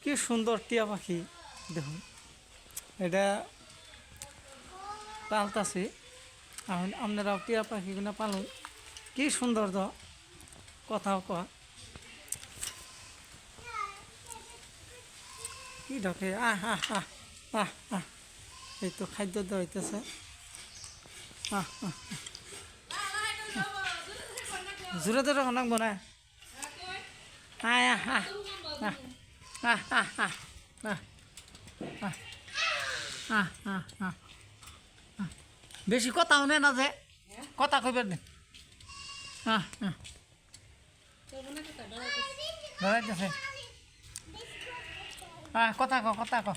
কি সুন্দর টিয়া পাখি দেখুন এটা পালতাছি এখন আপনারাও টিয়া পাখিগুলো পালুন কি সুন্দর তো কথাও কয় কি ঢকে আহ আহ আহ আহ আহ এই তো খাদ্য দেওয়া হইতেছে আহ আহ জোরে জোরে নাকবো না আয় আহ আহ আহ আহ আহ আহ আহ আহ আহ আহ বেশি কথা শুনে না যে কথা কইবার দিন হ্যাঁ হ্যাঁ ধরাইতেছে হ্যাঁ কথা ক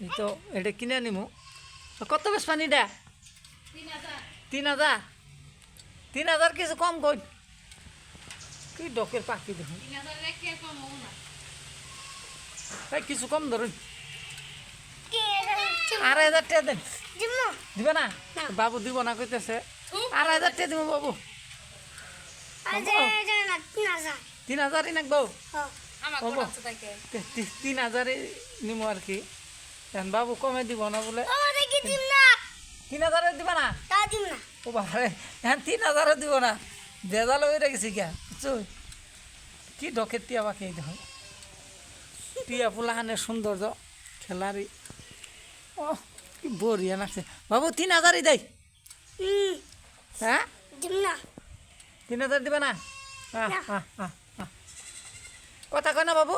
এই তো এটা কিনে আনিমু কত বেশ পানি দে 3,000 3,000 কিছু কম কই কি ডকের পাখি দেখুন কিছু কম ধরুন 2,500 টাকা দেন দিবে না বাবু দিব না কইতেছে 2,500 টাকা দিব বাবু 3,000 নাক বাবু 3,000 নিমো আর কি এখন বাবু কমে দিব না বলে 3,000 দিব না ও বাবারে এখন 3,000 দিব না বেজাল হয়ে রেখেছি কে বুঝছো কি ডকের টিয়া পাখি দেখুন টিয়া ফুলাহানের সৌন্দর্য খেলারি ও কি বরিয়া লাগছে বাবু 3,000 দেয় হ্যাঁ 3,000 দিবে না কথা কয় না বাবু